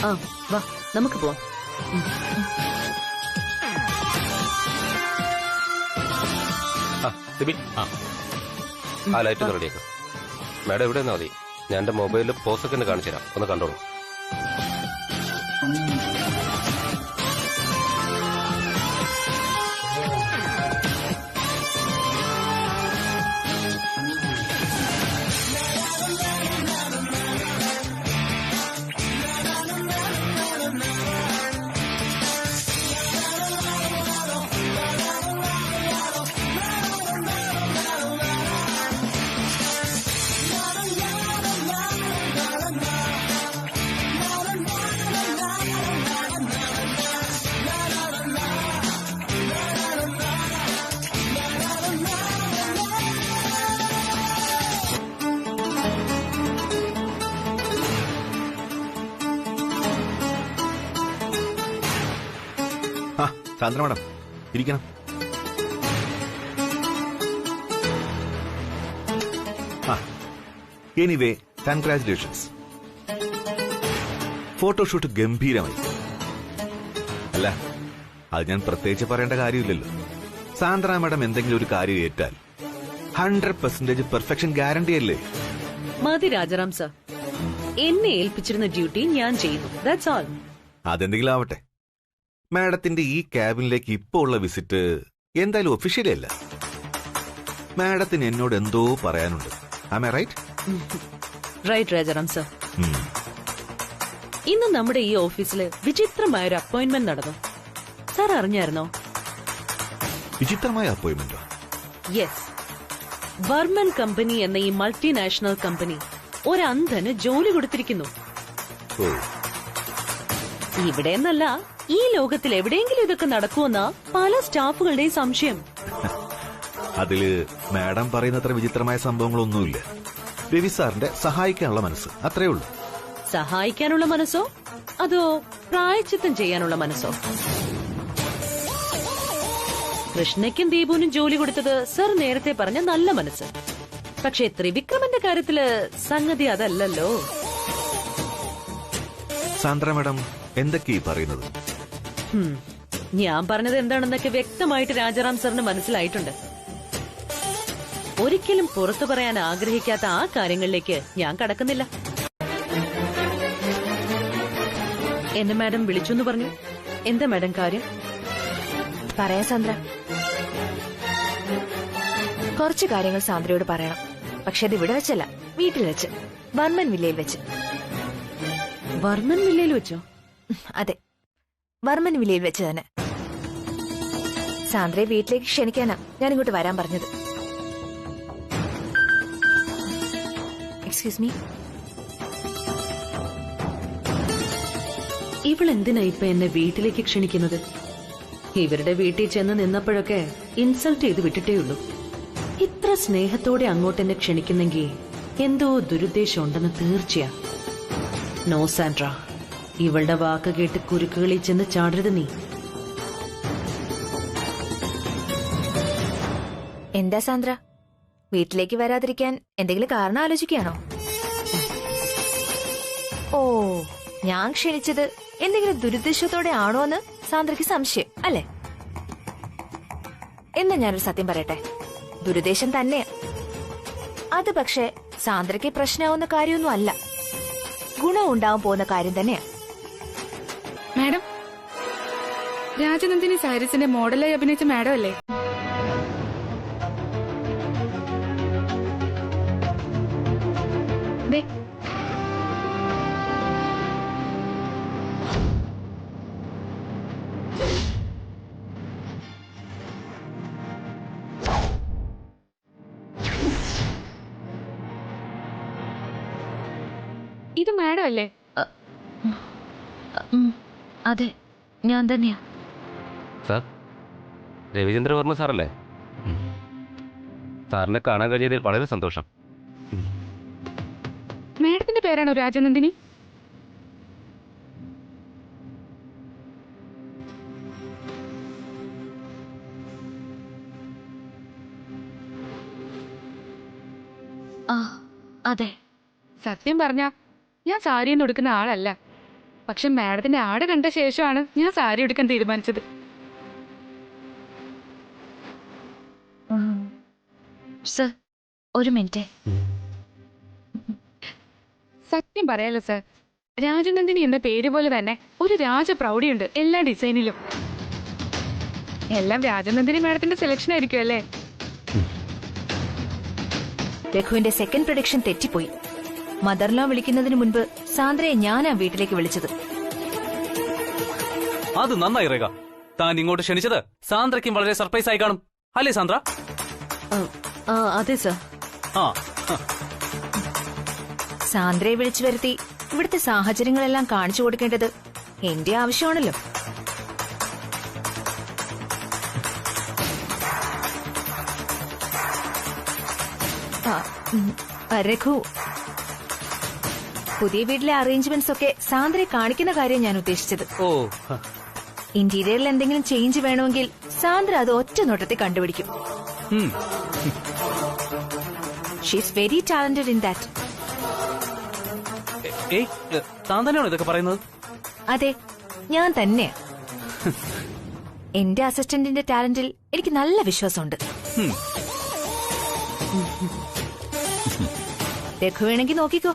ആ വാ നമുക്ക് പോവാം. സിബി, ആ ലൈറ്റ് ഒന്ന് റെഡിയാക്കാം. മാഡം എവിടെ നിന്നാ മതി, ഞാൻ എന്റെ മൊബൈലിൽ പോസ്റ്റൊക്കെ ഒന്ന് കാണിച്ചു തരാം, ഒന്ന് കണ്ടോളൂ. സാന്ദ്ര മാഡം ഇരിക്കണം. Anyway congratulations. ഫോട്ടോഷൂട്ട് ഗംഭീരമായി. അല്ല, അത് ഞാൻ പ്രത്യേകിച്ച് പറയേണ്ട കാര്യമില്ലല്ലോ. സാന്ദ്ര മാഡം എന്തെങ്കിലും ഒരു കാര്യം ഏറ്റാൽ 100% പെർഫെക്ഷൻ ഗ്യാരണ്ടി അല്ലേ? മതി രാജാറാം സർ, എന്നെ ഏൽപ്പിച്ചിരുന്ന ഡ്യൂട്ടി ഞാൻ ചെയ്യുന്നു. That's all. അതെന്തെങ്കിലും ആവട്ടെ. മാഡത്തിന്റെ ഈ ക്യാബിനിലേക്ക് ഇപ്പോ ഉള്ള വിസിറ്റ് എന്തായാലും ഒഫീഷ്യലി അല്ല. മാഡത്തിന് എന്നോട് എന്തോ പറയാനുണ്ട്. Am I right? Right Rajaram sir. ഇന്ന് നമ്മുടെ ഈ ഓഫീസില് വിചിത്രമായൊരു അപ്പോയിന്റ്മെന്റ് നടന്നു. സാർ അറിഞ്ഞായിരുന്നോ? വിചിത്രമായ അപ്പോയിന്റ്മെന്റോ? യെസ്. വർമ്മൻ കമ്പനി എന്ന ഈ മൾട്ടിനാഷണൽ കമ്പനി ഒരു അന്ധന് ജോലി കൊടുത്തിരിക്കുന്നു. ഇവിടെ എന്നല്ല, ഈ ലോകത്തിൽ എവിടെയെങ്കിലും ഇതൊക്കെ നടക്കുമെന്ന പല സ്റ്റാഫുകളുടെയും സംശയം. അതില് മാഡം പറയുന്നത്ര വിചിത്രമായ സംഭവങ്ങളൊന്നുമില്ല. രവി സാറിന്റെ സഹായിക്കാനുള്ള മനസ്സ്, അത്രേ ഉള്ളൂ. സഹായിക്കാനുള്ള മനസ്സോ അതോ പ്രായച്ചിത്തം ചെയ്യാനുള്ള മനസ്സോ? കൃഷ്ണയ്ക്കും ദീപുവിനും ജോലി കൊടുത്തത് സർ നേരത്തെ പറഞ്ഞ നല്ല മനസ്സ്. പക്ഷേ ത്രിവിക്രമന്റെ കാര്യത്തില് സംഗതി അതല്ലല്ലോ. സാന്ദ്ര മാഡം എന്തൊക്കെയാ പറയുന്നത്? ഞാൻ പറഞ്ഞത് എന്താണെന്നൊക്കെ വ്യക്തമായിട്ട് രാജാറാം സാറിന് മനസ്സിലായിട്ടുണ്ട്. ഒരിക്കലും പുറത്തു പറയാൻ ആഗ്രഹിക്കാത്ത ആ കാര്യങ്ങളിലേക്ക് ഞാൻ കടക്കുന്നില്ല. എന്നെ മാഡം വിളിച്ചു എന്ന് പറഞ്ഞു. എന്താ മാഡം കാര്യം? പറയാം സാന്ദ്ര. കുറച്ച് കാര്യങ്ങൾ സാന്ദ്രയോട് പറയണം. പക്ഷെ അത് ഇവിടെ വെച്ചല്ല, വീട്ടിൽ വെച്ച്, വർമ്മൻ വില്ലയിൽ വെച്ച്. വർമ്മൻ വില്ലയിൽ വെച്ചോ? അതെ, വർമ്മൻ വില്ലയിൽ വെച്ച് തന്നെ. സാന്ദ്രയെ വീട്ടിലേക്ക് ക്ഷണിക്കാനാ ഞാൻ ഇങ്ങോട്ട് വരാൻ പറഞ്ഞത്. Excuse me. ഇവളെന്തിനാ ഇപ്പൊ എന്നെ വീട്ടിലേക്ക് ക്ഷണിക്കുന്നത്? ഇവരുടെ വീട്ടിൽ ചെന്ന് നിന്നപ്പോഴൊക്കെ ഇൻസൾട്ട് ചെയ്ത് വിട്ടിട്ടേയുള്ളൂ. ഇത്ര സ്നേഹത്തോടെ അങ്ങോട്ട് എന്നെ ക്ഷണിക്കുന്നെങ്കിൽ എന്തോ ദുരുദ്ദേശം ഉണ്ടെന്ന് തീർച്ചയാ. നോ സാൻഡ്ര, ഇവളുടെ വാക്ക് കേട്ട് കുരുക്കുകളിൽ ചെന്ന് ചാടരുത് നീ. എന്താ സാന്ദ്ര, വീട്ടിലേക്ക് വരാതിരിക്കാൻ എന്തെങ്കിലും കാരണം ആലോചിക്കുകയാണോ? ഓ, ഞാൻ ക്ഷണിച്ചത് എന്തെങ്കിലും ദുരുദ്ദേശത്തോടെ ആണോ എന്ന് സാന്ദ്രയ്ക്ക് സംശയം അല്ലേ? എന്നാ ഞാനൊരു സത്യം പറയട്ടെ, ദുരുദ്ദേശം തന്നെയാ. അത് പക്ഷെ സാന്ദ്രയ്ക്ക് പ്രശ്നമാവുന്ന കാര്യമൊന്നും അല്ല, ഗുണം ഉണ്ടാവാൻ പോകുന്ന കാര്യം തന്നെയാ. മാഡം, രാജനന്ദിനി സാരീസിന്റെ മോഡലായി അഭിനയിച്ച മാഡം അല്ലേ? ദേ, ഇത് മാഡം അല്ലേ? അതെ, ഞാൻ തന്നെയാ. സാർ, രവിചന്ദ്രവർമ്മ സാറല്ലേ? സാറിനെ കാണാൻ കഴിഞ്ഞതിൽ വളരെ സന്തോഷം. മാഡത്തിന്റെ പേരാണോ രാജനന്ദിനി? ആ അതെ. സത്യം പറഞ്ഞ ഞാൻ സാരിയൊന്നും എടുക്കുന്ന ആളല്ല. പക്ഷെ മാഡത്തിന്റെ ആട് കണ്ട ശേഷമാണ് ഞാൻ സാരി എടുക്കാൻ തീരുമാനിച്ചത്. സർ, ഒരു മിനിറ്റ്. സത്യം പറയാലോ സർ, രാജനന്ദിനി എന്ന പേര് പോലെ തന്നെ ഒരു രാജപ്രൗഢിയുണ്ട് എല്ലാ ഡിസൈനിലും. എല്ലാം രാജനന്ദിനി മാഡത്തിന്റെ സെലക്ഷൻ ആയിരിക്കും അല്ലേ? രഘുവിന്റെ സെക്കൻഡ് പ്രൊഡിക്ഷൻ തെറ്റിപ്പോയി. മദർലോ വിളിക്കുന്നതിന് മുൻപ് സാന്ദ്രയെ ഞാനാ വീട്ടിലേക്ക് വിളിച്ചത്. അത് നന്നായി രേഖ. താൻ ഇങ്ങോട്ട് ക്ഷണിച്ചത് സാന്ദ്രയ്ക്കും വളരെ സർപ്രൈസ് ആയി കാണും അല്ലേ സാന്ദ്ര? അതെ സർ. ആ, സാന്ദ്രയെ വിളിച്ചു വരുത്തി ഇവിടുത്തെ സാഹചര്യങ്ങളെല്ലാം കാണിച്ചു കൊടുക്കേണ്ടത് എന്റെ ആവശ്യമാണല്ലോ. രഘു, പുതിയ വീട്ടിലെ അറേഞ്ച്മെന്റ്സ് ഒക്കെ സാന്ദ്രയെ കാണിക്കുന്ന കാര്യം ഞാൻ ഉദ്ദേശിച്ചത്. ഓ, ഇന്റീരിയറിൽ എന്തെങ്കിലും ചേഞ്ച് വേണമെങ്കിൽ സാന്ദ്ര അത് ഒറ്റ നോട്ടത്തിൽ കണ്ടുപിടിക്കും. She's very talented in that. താൻ തന്നെയാണോ ഇതൊക്കെ പറയുന്നത്? അതെ, ഞാൻ തന്നെയാ. എന്റെ അസിസ്റ്റന്റിന്റെ ടാലന്റിൽ എനിക്ക് നല്ല വിശ്വാസമുണ്ട്. രഘു വേണമെങ്കിൽ നോക്കിക്കോ,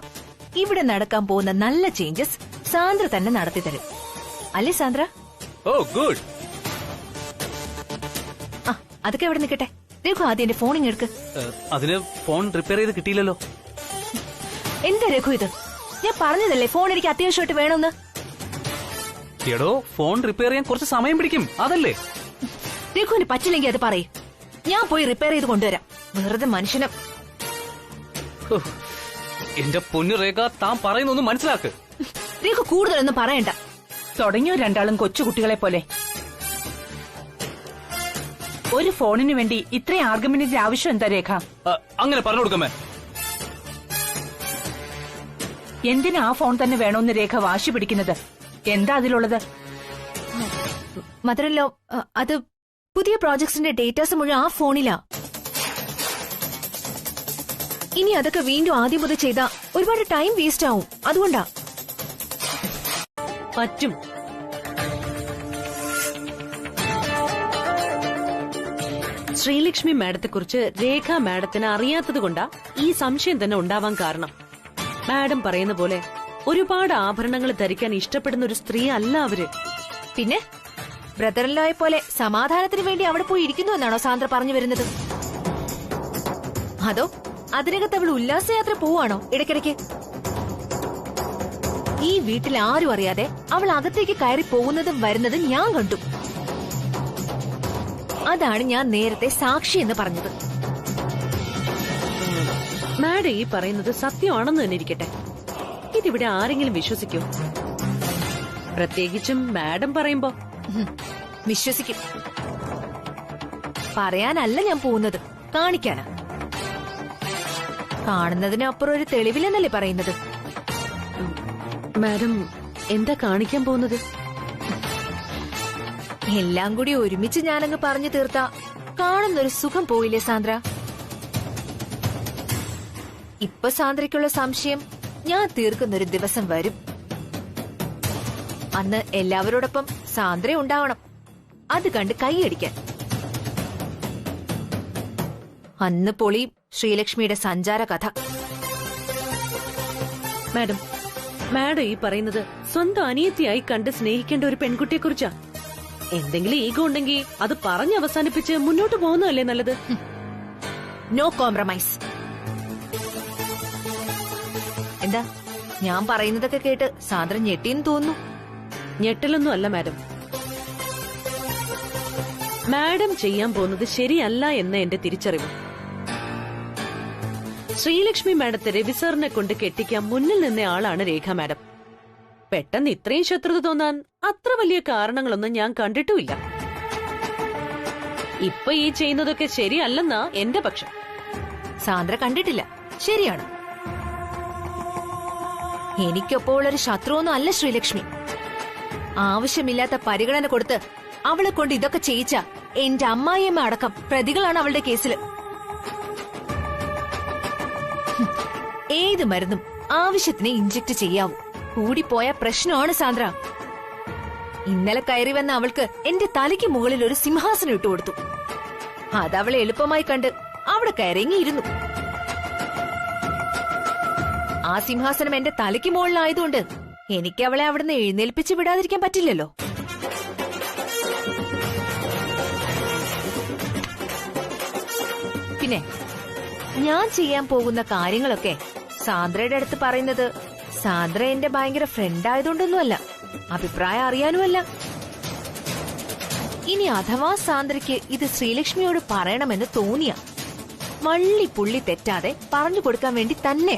ഇവിടെ നടക്കാൻ പോകുന്ന നല്ല ചേഞ്ചസ് സാന്ദ്ര തന്നെ നടത്തി തരും. അല്ലേ സാന്ദ്ര? ഓ ഗുഡ്. ആ, അതൊക്കെ ഇവിടെ നിൽക്കട്ടെ. രഘു ആദ്യം എന്റെ ഫോണിങ് എടുക്ക്. അതിന് ഫോൺ റിപ്പയർ ചെയ്ത് കിട്ടിയില്ലല്ലോ. എന്താ രഘു ഇത്? ഞാൻ പറഞ്ഞതല്ലേ ഫോൺ എനിക്ക് അത്യാവശ്യമായിട്ട് വേണമെന്ന്. എടോ, ഫോൺ റിപ്പയർ ചെയ്യാൻ കുറച്ച് സമയം പിടിക്കും, അതല്ലേ? രഘുവിന് പറ്റില്ലെങ്കിൽ അത് പറയും, ഞാൻ പോയി റിപ്പയർ ചെയ്ത് കൊണ്ടുവരാം. വെറുതെ മനുഷ്യനെ. എന്റെ പൊന്നു രേഖ, താൻ പറയുന്നൊന്നും മനസ്സിലാക്ക്. രഘു കൂടുതലൊന്നും പറയണ്ട. തുടങ്ങിയോ രണ്ടാളും കൊച്ചുകുട്ടികളെ പോലെ? ഒരു ഫോണിന് വേണ്ടി ഇത്രയും ആർഗ്യുമെന്റിന്റെ ആവശ്യം എന്താ രേഖ? അങ്ങനെ പറഞ്ഞു കൊടുക്കമേ. എന്തിനാ ആ ഫോൺ തന്നെ വേണമെന്ന് രേഖ വാശി പിടിക്കുന്നത്? എന്താ അതിലുള്ളത്? മാത്രല്ലോ, അത് പുതിയ പ്രോജക്ട്സിന്റെ ഡേറ്റാസ് മുഴുവൻ ആ ഫോണിലാ. ഇനി അതൊക്കെ വീണ്ടും ആദ്യം മുതൽ ചെയ്താ ഒരുപാട് ടൈം വേസ്റ്റ് ആവും. അതുകൊണ്ടാ. പറ്റും. ശ്രീലക്ഷ്മി മാഡത്തെക്കുറിച്ച് രേഖ മാഡത്തിന് അറിയാത്തത് കൊണ്ടാ ഈ സംശയം തന്നെ ഉണ്ടാവാൻ കാരണം. മാഡം പറയുന്ന പോലെ ഒരുപാട് ആഭരണങ്ങൾ ധരിക്കാൻ ഇഷ്ടപ്പെടുന്ന ഒരു സ്ത്രീ അല്ല അവര്. പിന്നെ ബ്രദറിലോയെ പോലെ സമാധാനത്തിന് വേണ്ടി അവിടെ പോയി ഇരിക്കുന്നു എന്നാണോ സാന്ദ്ര പറഞ്ഞു വരുന്നത്? അതോ അതിനകത്ത് അവൾ ഉല്ലാസയാത്ര പോവാണോ ഇടയ്ക്കിടയ്ക്ക്? ഈ വീട്ടിൽ ആരും അറിയാതെ അവൾ അകത്തേക്ക് കയറി പോകുന്നതും വരുന്നതും ഞാൻ കണ്ടു. അതാണ് ഞാൻ നേരത്തെ സാക്ഷി എന്ന് പറഞ്ഞത്. മാഡം ഈ പറയുന്നത് സത്യമാണെന്ന് തന്നെ ഇരിക്കട്ടെ, ഇതിവിടെ ആരെങ്കിലും വിശ്വസിക്കൂ? പ്രത്യേകിച്ചും മാഡം പറയുമ്പോ. വിശ്വസിക്കും. പറയാനല്ല ഞാൻ പോകുന്നത്, കാണിക്കാനാ. കാണുന്നതിനപ്പുറം ഒരു തെളിവില്ലെന്നല്ലേ പറയുന്നത്? മാഡം എന്താ കാണിക്കാൻ പോകുന്നത്? എല്ലാം കൂടി ഒരുമിച്ച് ഞാനങ്ങ് പറഞ്ഞു തീർത്താ കാണുന്നൊരു സുഖം പോയില്ലേ സാന്ദ്ര? ഇപ്പൊ സാന്ദ്രയ്ക്കുള്ള സംശയം ഞാൻ തീർക്കുന്നൊരു ദിവസം വരും. അന്ന് എല്ലാവരോടൊപ്പം സാന്ദ്ര ഉണ്ടാവണം, അത് കണ്ട് കൈയടിക്കാൻ. അന്ന് പൊളി ശ്രീലക്ഷ്മിയുടെ സഞ്ചാര കഥ. മാഡം ഈ പറയുന്നത് സ്വന്തം അനിയത്തിയായി കണ്ട് സ്നേഹിക്കേണ്ട ഒരു പെൺകുട്ടിയെ കുറിച്ചാ. എന്തെങ്കിലും ഈഗോ ഉണ്ടെങ്കിൽ അത് പറഞ്ഞ് അവസാനിപ്പിച്ച് മുന്നോട്ട് പോകുന്നതല്ലേ നല്ലത്. No compromise. എന്താ ഞാൻ പറയുന്നതൊക്കെ കേട്ട് സാന്ദ്ര ഞെട്ടിന്ന് തോന്നുന്നു. ഞെട്ടലൊന്നും അല്ല മാഡം. മാഡം ചെയ്യാൻ പോകുന്നത് ശരിയല്ല എന്ന എന്റെ തിരിച്ചറിവ്. ശ്രീലക്ഷ്മി മാഡത്തെ രവി സാറിനെ കൊണ്ട് കെട്ടിക്കാൻ മുന്നിൽ നിന്ന ആളാണ് രേഖ മാഡം. പെട്ടെന്ന് ഇത്രയും ശത്രുത തോന്നാൻ അത്ര വലിയ കാരണങ്ങളൊന്നും ഞാൻ കണ്ടിട്ടുമില്ല. ഇപ്പൊ ഈ ചെയ്യുന്നതൊക്കെ ശരിയല്ലെന്നാ എന്റെ പക്ഷം. സാന്ദ്ര കണ്ടിട്ടില്ല, ശരിയാണ്. എനിക്കൊപ്പോൾ ഒരു ശത്രുവൊന്നും അല്ല ശ്രീലക്ഷ്മി. ആവശ്യമില്ലാത്ത പരിഗണന കൊടുത്ത് അവളെ കൊണ്ട് ഇതൊക്കെ ചെയ്യിച്ച എന്റെ അമ്മായിയമ്മ അടക്കം പ്രതികളാണ് അവളുടെ കേസില്. ഏത് മരുന്നും ആവശ്യത്തിന് ഇഞ്ചക്ട് ചെയ്യാവൂ. കൂടിപ്പോയ പ്രശ്നമാണ് സാന്ദ്ര. ഇന്നലെ കയറി വന്ന അവൾക്ക് എന്റെ തലയ്ക്ക് മുകളിൽ ഒരു സിംഹാസനം ഇട്ടുകൊടുത്തു. അതവളെ എളുപ്പമായി കണ്ട് അവിടെ കയറിങ്ങിയിരുന്നു. ആ സിംഹാസനം എന്റെ തലയ്ക്ക് മുകളിലായതുകൊണ്ട് എനിക്ക് അവളെ അവിടുന്ന് എഴുന്നേൽപ്പിച്ച് വിടാതിരിക്കാൻ പറ്റില്ലല്ലോ. പിന്നെ ഞാൻ ചെയ്യാൻ പോകുന്ന കാര്യങ്ങളൊക്കെ സാന്ദ്രയുടെ അടുത്ത് പറയുന്നത് സാന്ദ്ര എന്റെ ഭയങ്കര ഫ്രണ്ട് ആയതുകൊണ്ടൊന്നുമല്ല, അഭിപ്രായം അറിയാനുമല്ല. ഇനി അഥവാ സാന്ദ്രയ്ക്ക് ഇത് ശ്രീലക്ഷ്മിയോട് പറയണമെന്ന് തോന്നിയ വള്ളി പുള്ളി തെറ്റാതെ പറഞ്ഞു കൊടുക്കാൻ വേണ്ടി തന്നെ.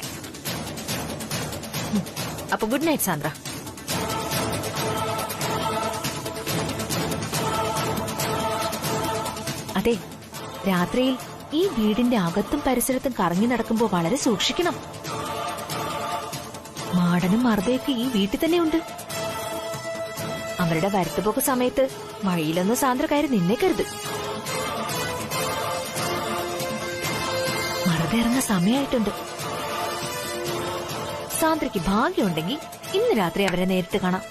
അപ്പൊ ഗുഡ് നൈറ്റ് സാന്ദ്ര. അതെ, രാത്രിയിൽ ഈ വീടിന്റെ അകത്തും പരിസരത്തും കറങ്ങി നടക്കുമ്പോ വളരെ സൂക്ഷിക്കണം. മാടനും മർദ്ദയൊക്കെ ഈ വീട്ടിൽ തന്നെയുണ്ട്. അവരുടെ വരത്തുപോക്ക് സമയത്ത് വഴിയിലൊന്നും സാന്ദ്ര കയറി നിന്നേക്കരുത്. മർദ്ദ ഇറങ്ങുന്ന സമയമായിട്ടുണ്ട്. സാന്ദ്രയ്ക്ക് ഭാഗ്യമുണ്ടെങ്കിൽ ഇന്ന് രാത്രി അവരെ നേരിട്ട് കാണാം.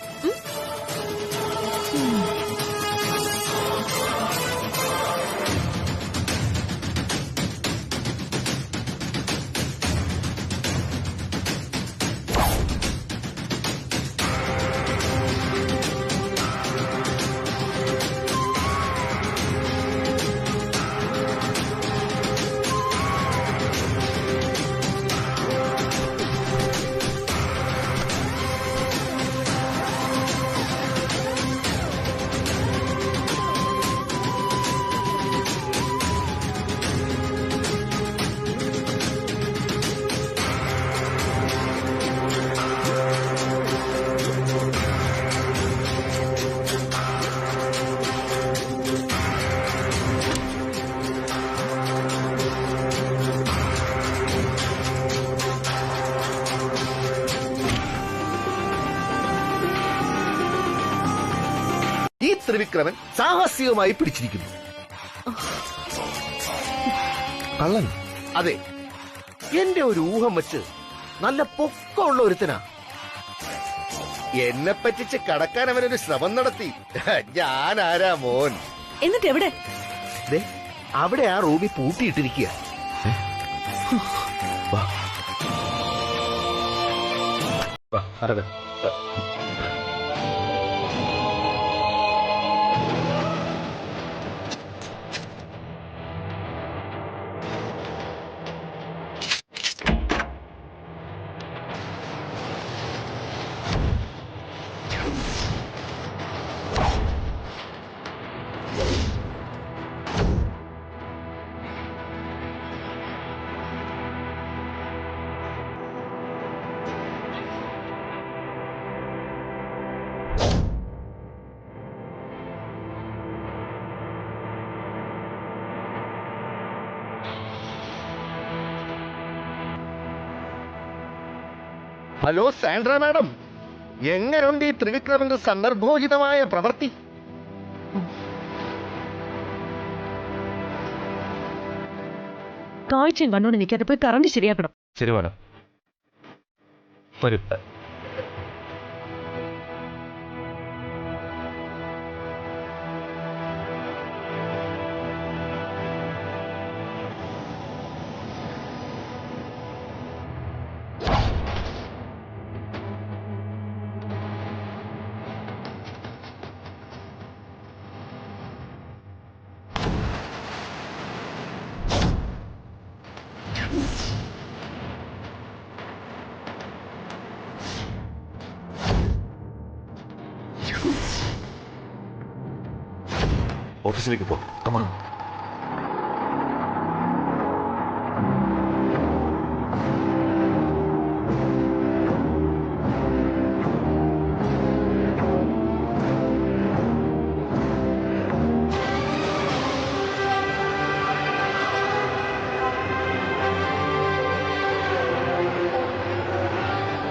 ഈ ത്രിവിക്രമൻ സാഹസികമായി പിടിച്ചിരിക്കുന്നു. കള്ളൻ? അതെ, എന്റെ ഒരു ഊഹം വെച്ച് നല്ല പൊക്കമുള്ള ഒരുത്തനാ. എന്നെ പറ്റിച്ച് കടക്കാൻ അവനൊരു ശ്രമം നടത്തി. ഞാൻ ആരാ മോൻ? എന്നിട്ട് എവിടെ? അവിടെ ആ റൂമിൽ പൂട്ടിയിട്ടിരിക്കുക. ഹലോ സാൻഡ്ര മാഡം, എങ്ങനെയുണ്ട് ഈ ത്രിവിക്രമന്റെ സന്ദർഭോചിതമായ പ്രവൃത്തി? കാഴ്ചയും കണ്ടോണ്ട് നിൽക്കാതെ പോയി കറണ്ട് ശരിയാക്കണം. ശരി മാഡം. വരൂ. ഓഫീസിലേക്ക് പോ. കമാ.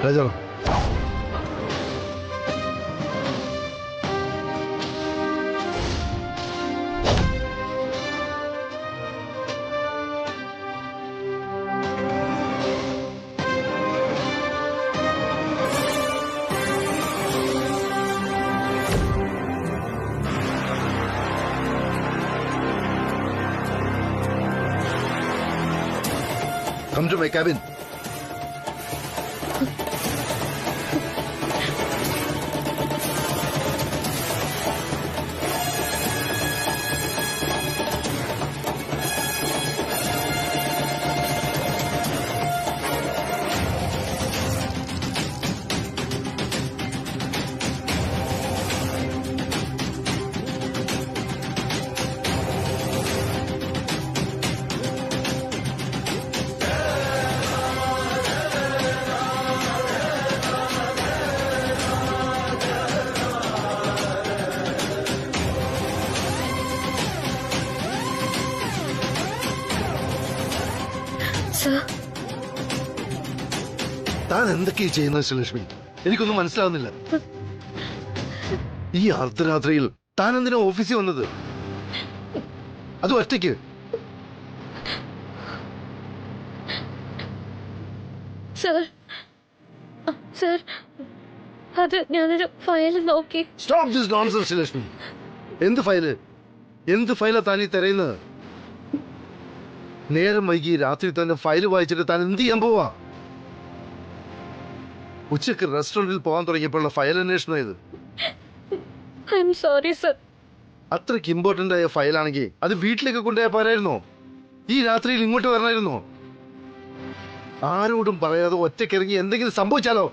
Raja Come to my cabin. താൻ എന്തൊക്കെയാ ചെയ്യുന്നത് ശ്രീലക്ഷ്മി? എനിക്കൊന്നും മനസ്സിലാവുന്നില്ല. ഈ അർദ്ധരാത്രിയിൽ താൻ എന്തിനാ ഓഫീസിൽ വന്നത്? അത് ഒറ്റയ്ക്ക്? സർ, അത് ഞാനൊരു ഫയൽ നോക്കി. Stop this nonsense Sreelakshmi. എന്ത് ഫയല്? എന്ത് ഫയലാ താൻ ഈ തിരയുന്നത്? നേരം വൈകി രാത്രി തന്നെ ഫയല് വായിച്ചിട്ട് താൻ എന്ത് ചെയ്യാൻ പോവാ? ഉച്ചക്ക് റെസ്റ്റോറന്റിൽ പോകാൻ തുടങ്ങിയപ്പോഴുള്ള ഫയൽ അന്വേഷണം ഇത്. Sorry sir. അത്രയ്ക്ക് ഇമ്പോർട്ടന്റ് ആയ ഫയലാണെങ്കിൽ അത് വീട്ടിലേക്ക് കൊണ്ടുപോയാൽ പോരായിരുന്നോ? ഈ രാത്രിയിൽ ഇങ്ങോട്ട് വരണമായിരുന്നോ? ആരോടും പറയാതെ ഒറ്റയ്ക്കിറങ്ങി എന്തെങ്കിലും സംഭവിച്ചാലോ?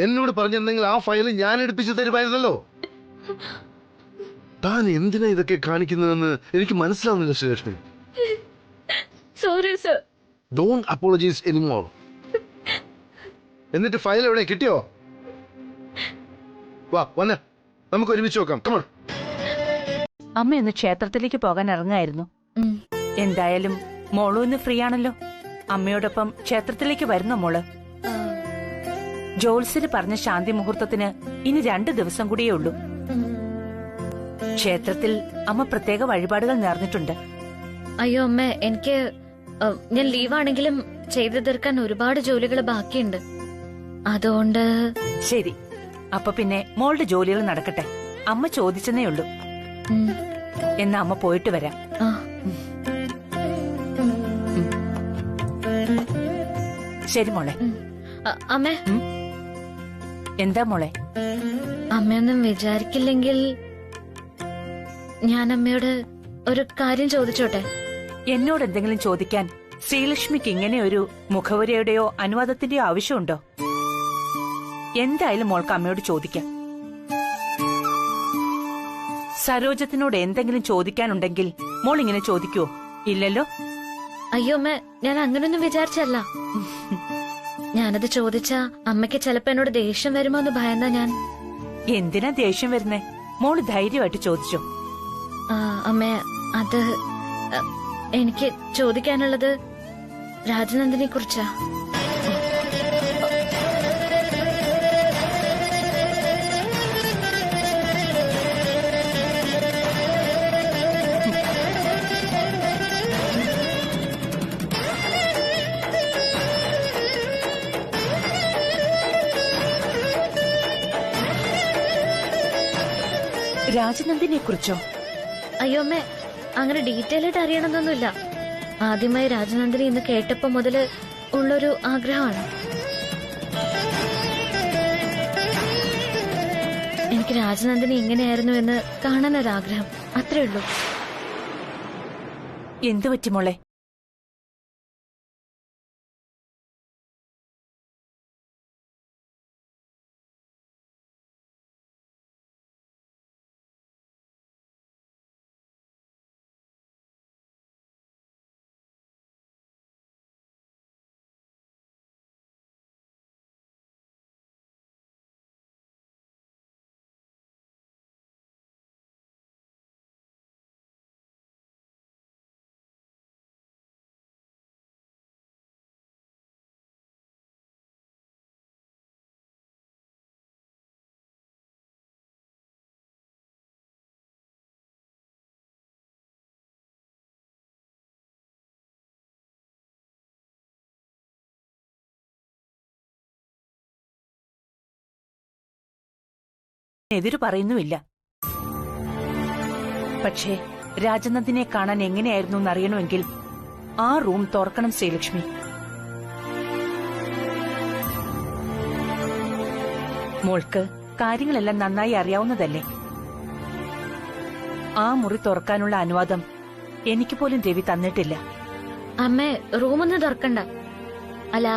എന്നോട് പറഞ്ഞിരുന്നെങ്കിൽ ആ ഫയൽ ഞാൻ എടുപ്പിച്ചു തരുമായിരുന്നല്ലോ. താൻ എന്തിനാ ഇതൊക്കെ കാണിക്കുന്നതെന്ന് എനിക്ക് മനസ്സിലാവുന്നില്ല Sreelakshmi. Sorry sir. Don't apologise anymore. എന്നിട്ട് ഫയൽ എവിടെ കിട്ടിയോ? വാ വന്ന് നമുക്ക് ഒരുമിച്ച് നോക്കാം. കമോൺ. അമ്മ ഇന്ന് ക്ഷേത്രത്തിലേക്ക് പോകാൻ ഇറങ്ങായിരുന്നു. എന്തായാലും മോളും ഇന്ന് ഫ്രീ ആണല്ലോ. അമ്മയോടൊപ്പം ക്ഷേത്രത്തിലേക്ക് വരുന്നോ മോള്? ജോത്സ്യര് പറഞ്ഞ ശാന്തി മുഹൂർത്തത്തിന് ഇനി 2 ദിവസം കൂടിയേ ഉള്ളൂ. ക്ഷേത്രത്തിൽ അമ്മ പ്രത്യേക വഴിപാടുകൾ നേർന്നിട്ടുണ്ട്. അയ്യോ അമ്മ, എനിക്ക് ഞാൻ ലീവാണെങ്കിലും ചെയ്തു തീർക്കാൻ ഒരുപാട് ജോലികൾ ബാക്കിയുണ്ട്. അതുകൊണ്ട് ശരി, അപ്പൊ പിന്നെ മോളുടെ ജോലികൾ നടക്കട്ടെ. അമ്മ ചോദിച്ചെന്നേ ഉള്ളൂ. എന്നാ അമ്മ പോയിട്ട് വരാം. ശരി മോളെ. അമ്മേ. എന്താ മോളെ? അമ്മയൊന്നും വിചാരിക്കില്ലെങ്കിൽ ഞാൻ അമ്മയോട് ഒരു കാര്യം ചോദിച്ചോട്ടെ? എന്നോട് എന്തെങ്കിലും ചോദിക്കാൻ ശ്രീലക്ഷ്മിക്ക് ഇങ്ങനെ ഒരു മുഖവരയുടെയോ അനുവാദത്തിന്റെയോ ആവശ്യമുണ്ടോ? എന്തായാലും മോൾക്ക് അമ്മയോട് ചോദിക്കാം. സരോജത്തിനോട് എന്തെങ്കിലും ചോദിക്കാനുണ്ടെങ്കിൽ മോൾ ഇങ്ങനെ ചോദിക്കുവോ? ഇല്ലല്ലോ. അയ്യോ അമ്മ, ഞാൻ അങ്ങനൊന്നും വിചാരിച്ചല്ല. ഞാനത് ചോദിച്ചാ അമ്മയ്ക്ക് ചിലപ്പോ എന്നോട് ദേഷ്യം വരുമോ എന്ന് ഭയന്നാ ഞാൻ. എന്തിനാ ദേഷ്യം വരുന്നേ? മോള് ധൈര്യമായിട്ട് ചോദിച്ചോ. അമ്മേ, അത് എനിക്ക് ചോദിക്കാനുള്ളത് രാജനന്ദിനെ കുറിച്ചാ. രാജനന്ദിനെ കുറിച്ചോ? അയ്യോ അമ്മേ, അങ്ങനെ ഡീറ്റെയിൽ ആയിട്ട് അറിയണമെന്നൊന്നുമില്ല. ആദ്യമായി രാജനന്ദിനി ഇന്ന് കേട്ടപ്പോ മുതല് ഉള്ളൊരു ആഗ്രഹമാണ്. എനിക്ക് രാജനന്ദിനി എങ്ങനെയായിരുന്നു എന്ന് കാണാനൊരാഗ്രഹം, അത്രേ ഉള്ളൂ. എന്തു പറ്റി മോളെ? എതിരു പറയുന്നുമില്ല. പക്ഷേ രാജനന്ദിനെ കാണാൻ എങ്ങനെയായിരുന്നു എന്നറിയണമെങ്കിൽ ആ റൂം തുറക്കണം ശ്രീലക്ഷ്മി. മോൾക്ക് കാര്യങ്ങളെല്ലാം നന്നായി അറിയാവുന്നതല്ലേ? ആ മുറി തുറക്കാനുള്ള അനുവാദം എനിക്ക് പോലും രവി തന്നിട്ടില്ല. അമ്മേ, റൂമൊന്നും തുറക്കണ്ട. അല്ല,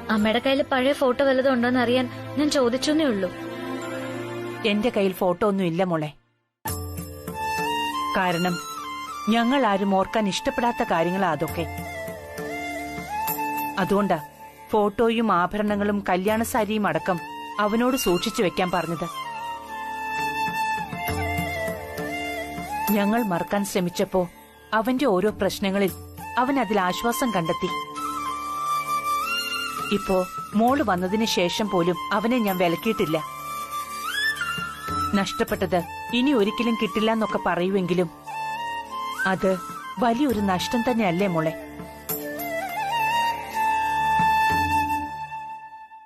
അമ്മയുടെ കയ്യിൽ പഴയ ഫോട്ടോ വല്ലതും ഉണ്ടോന്ന് അറിയാൻ ഞാൻ ചോദിച്ചെന്നേ ഉള്ളൂ. എന്റെ കയ്യിൽ ഫോട്ടോ ഒന്നും ഇല്ല മോളെ. കാരണം ഞങ്ങൾ ആരും ഓർക്കാൻ ഇഷ്ടപ്പെടാത്ത കാര്യങ്ങളാ അതൊക്കെ. അതുകൊണ്ടാ ഫോട്ടോയും ആഭരണങ്ങളും കല്യാണസാരിയും അടക്കം അവനോട് സൂക്ഷിച്ചു വെക്കാൻ പറഞ്ഞത്. ഞങ്ങൾ മറക്കാൻ ശ്രമിച്ചപ്പോ അവന്റെ ഓരോ പ്രശ്നങ്ങളിൽ അവൻ അതിൽ ആശ്വാസം കണ്ടെത്തി. ഇപ്പോ മോള് വന്നതിന് ശേഷം പോലും അവനെ ഞാൻ വിലക്കിയിട്ടില്ല. നഷ്ടപ്പെട്ടത് ഇനി ഒരിക്കലും കിട്ടില്ല എന്നൊക്കെ പറയുമെങ്കിലും അത് വലിയൊരു നഷ്ടം തന്നെയല്ലേ മോളെ?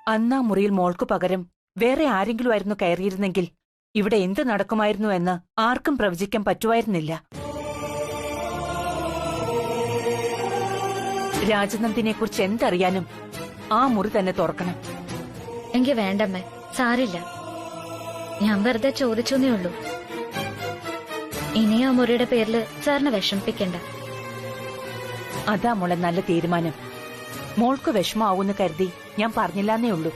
അന്നാ മുറിയിൽ മോൾക്ക് പകരം വേറെ ആരെങ്കിലും ആയിരുന്നു കയറിയിരുന്നെങ്കിൽ ഇവിടെ എന്ത് നടക്കുമായിരുന്നു എന്ന് ആർക്കും പ്രവചിക്കാൻ പറ്റുമായിരുന്നില്ല. രാജനന്ദിനെ കുറിച്ച് എന്തറിയാനും ആ മുറി തന്നെ തുറക്കണം. എനിക്ക് വേണ്ടമ്മേ, സാരില്ല. ഞാൻ വെറുതെ ചോദിച്ചെന്നേ ഉള്ളൂ. ഇനി ആ മുറിയുടെ പേരിൽ സാറിനെ വിഷമിപ്പിക്കണ്ട. അതാ മോളെ നല്ല തീരുമാനം. മോൾക്ക് വിഷമാവൂന്ന് കരുതി ഞാൻ പറഞ്ഞില്ലാന്നേ ഉള്ളൂ.